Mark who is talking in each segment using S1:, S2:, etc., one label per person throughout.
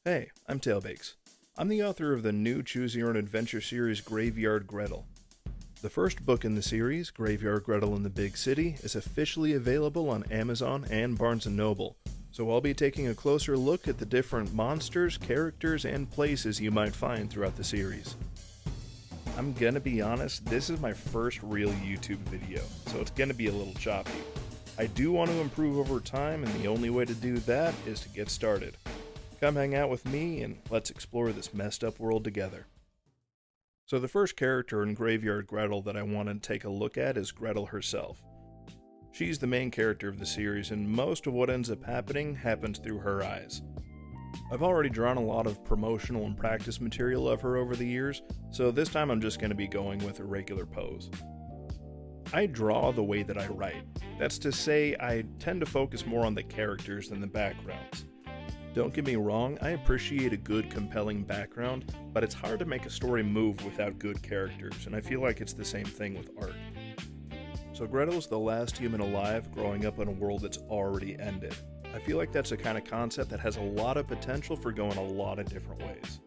S1: Hey, I'm Tailbakes. I'm the author of the new Choose Your Own Adventure series Graveyard Gretel. The first book in the series, Graveyard Gretel in the Big City, is officially available on Amazon and Barnes & Noble, so I'll be taking a closer look at the different monsters, characters, and places you might find throughout the series. I'm gonna be honest, this is my first real YouTube video, so it's gonna be a little choppy. I do want to improve over time, and the only way to do that is to get started. Come hang out with me, and let's explore this messed up world together. So the first character in Graveyard Gretel that I want to take a look at is Gretel herself. She's the main character of the series, and most of what ends up happening happens through her eyes. I've already drawn a lot of promotional and practice material of her over the years, so this time I'm just going to be going with a regular pose. I draw the way that I write. That's to say, I tend to focus more on the characters than the backgrounds. Don't get me wrong, I appreciate a good, compelling background, but it's hard to make a story move without good characters, and I feel like it's the same thing with art. So Gretel's the last human alive growing up in a world that's already ended. I feel like that's a kind of concept that has a lot of potential for going a lot of different ways.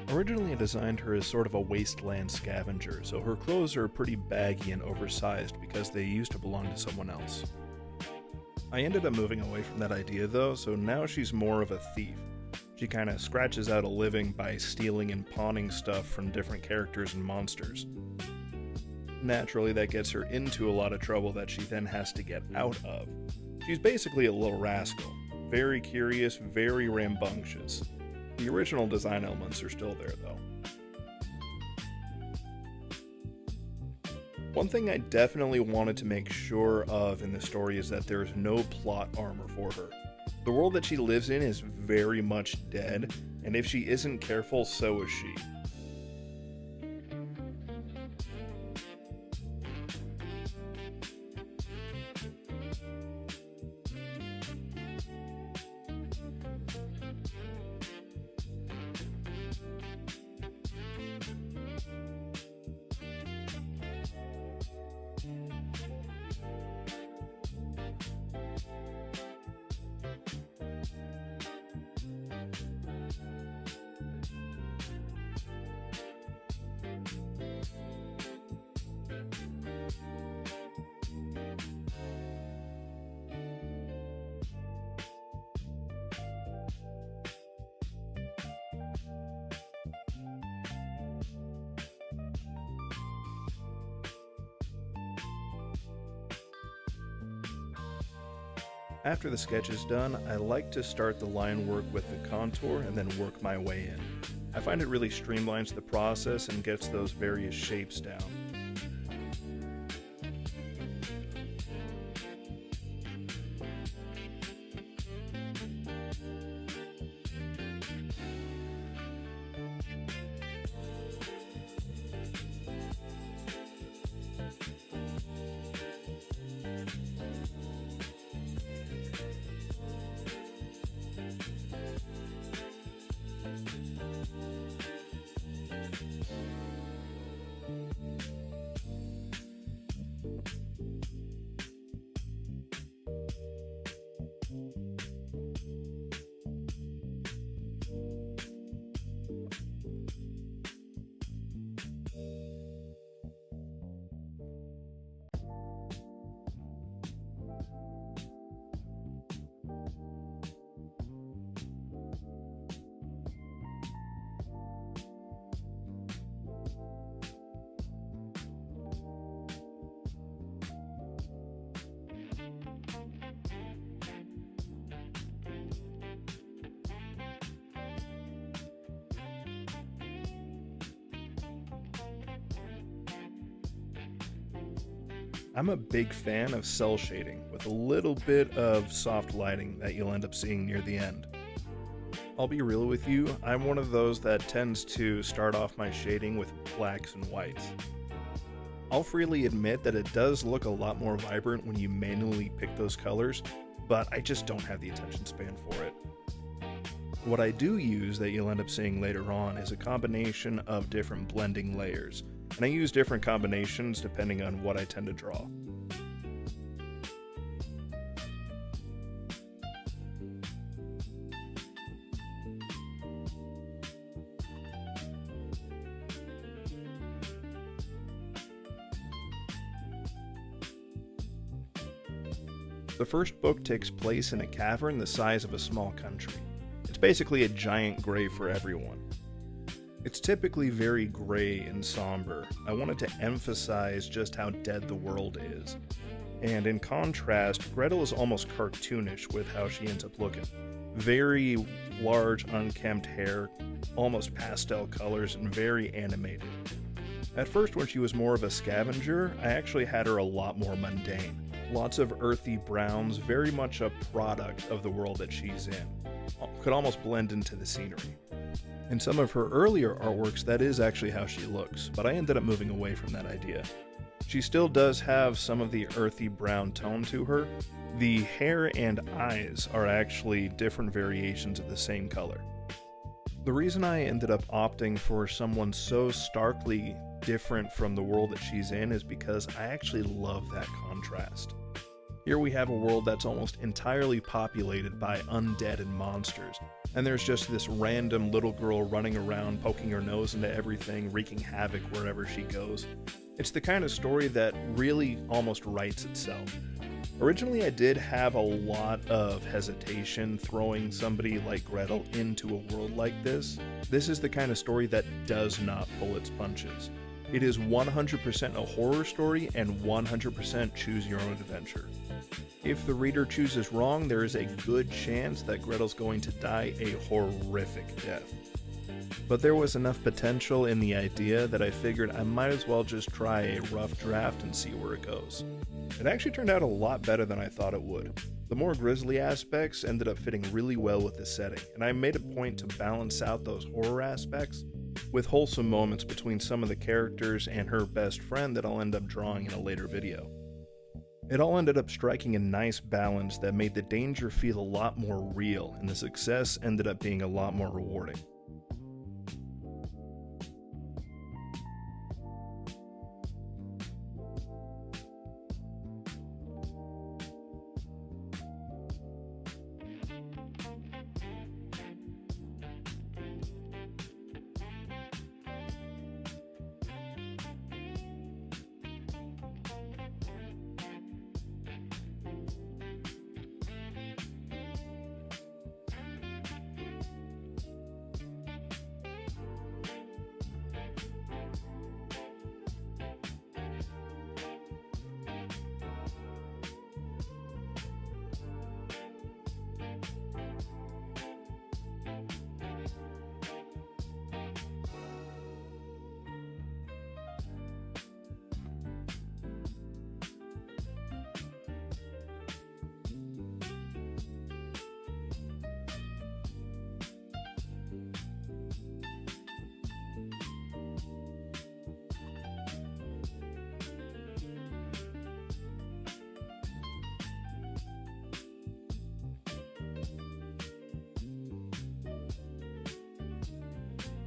S1: Originally I designed her as sort of a wasteland scavenger, so her clothes are pretty baggy and oversized because they used to belong to someone else. I ended up moving away from that idea though, so now she's more of a thief. She kinda scratches out a living by stealing and pawning stuff from different characters and monsters. Naturally, that gets her into a lot of trouble that she then has to get out of. She's basically a little rascal. Very curious, very rambunctious. The original design elements are still there though. One thing I definitely wanted to make sure of in the story is that there is no plot armor for her. The world that she lives in is very much dead, and if she isn't careful, so is she. After the sketch is done, I like to start the line work with the contour and then work my way in. I find it really streamlines the process and gets those various shapes down. I'm a big fan of cell shading, with a little bit of soft lighting that you'll end up seeing near the end. I'll be real with you, I'm one of those that tends to start off my shading with blacks and whites. I'll freely admit that it does look a lot more vibrant when you manually pick those colors, but I just don't have the attention span for it. What I do use that you'll end up seeing later on is a combination of different blending layers, and I use different combinations depending on what I tend to draw. The first book takes place in a cavern the size of a small country. It's basically a giant grave for everyone. It's typically very gray and somber. I wanted to emphasize just how dead the world is. And in contrast, Gretel is almost cartoonish with how she ends up looking. Very large, unkempt hair, almost pastel colors, and very animated. At first, when she was more of a scavenger, I actually had her a lot more mundane. Lots of earthy browns, very much a product of the world that she's in. Could almost blend into the scenery. In some of her earlier artworks, that is actually how she looks, but I ended up moving away from that idea. She still does have some of the earthy brown tone to her. The hair and eyes are actually different variations of the same color. The reason I ended up opting for someone so starkly different from the world that she's in is because I actually love that contrast. Here we have a world that's almost entirely populated by undead and monsters, and there's just this random little girl running around poking her nose into everything, wreaking havoc wherever she goes. It's the kind of story that really almost writes itself. Originally, I did have a lot of hesitation throwing somebody like Gretel into a world like this. This is the kind of story that does not pull its punches. It is 100% a horror story and 100% choose your own adventure. If the reader chooses wrong, there is a good chance that Gretel's going to die a horrific death. But there was enough potential in the idea that I figured I might as well just try a rough draft and see where it goes. It actually turned out a lot better than I thought it would. The more grisly aspects ended up fitting really well with the setting, and I made a point to balance out those horror aspects with wholesome moments between some of the characters and her best friend that I'll end up drawing in a later video. It all ended up striking a nice balance that made the danger feel a lot more real, and the success ended up being a lot more rewarding.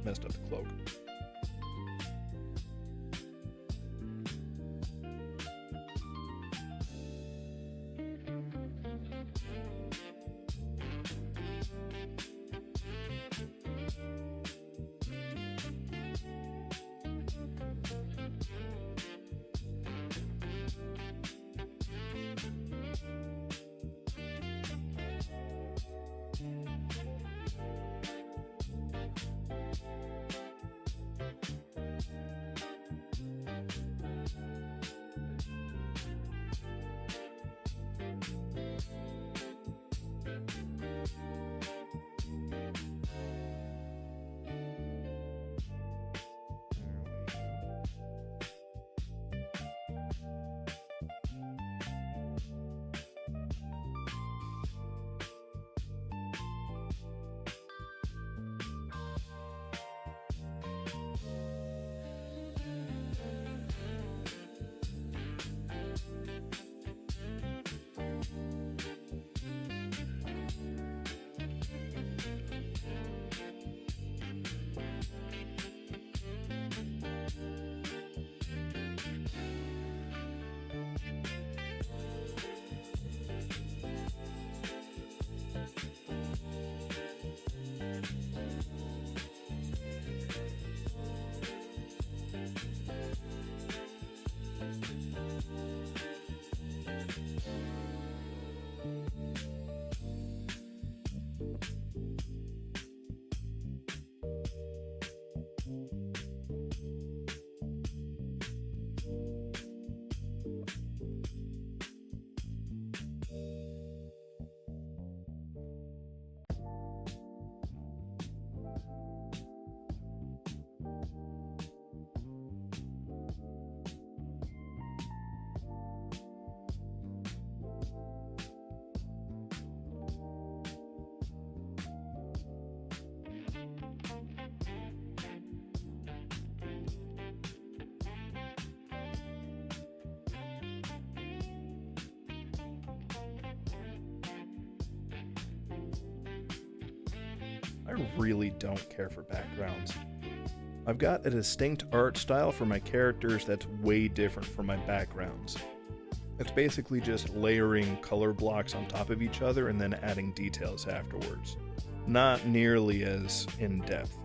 S1: Messed up the cloak. I really don't care for backgrounds. I've got a distinct art style for my characters that's way different from my backgrounds. It's basically just layering color blocks on top of each other and then adding details afterwards. Not nearly as in-depth.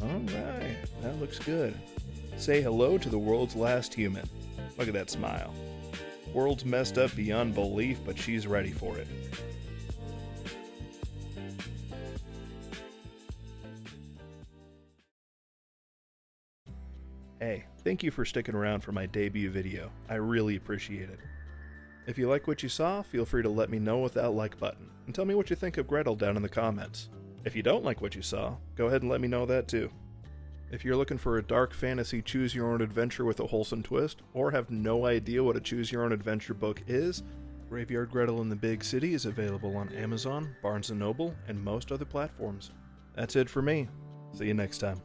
S1: Alright, that looks good. Say hello to the world's last human. Look at that smile. World's messed up beyond belief, but she's ready for it. Hey, thank you for sticking around for my debut video. I really appreciate it. If you like what you saw, feel free to let me know with that like button, and tell me what you think of Gretel down in the comments. If you don't like what you saw, go ahead and let me know that too. If you're looking for a dark fantasy choose-your-own-adventure with a wholesome twist, or have no idea what a choose-your-own-adventure book is, Graveyard Gretel in the Big City is available on Amazon, Barnes & Noble, and most other platforms. That's it for me. See you next time.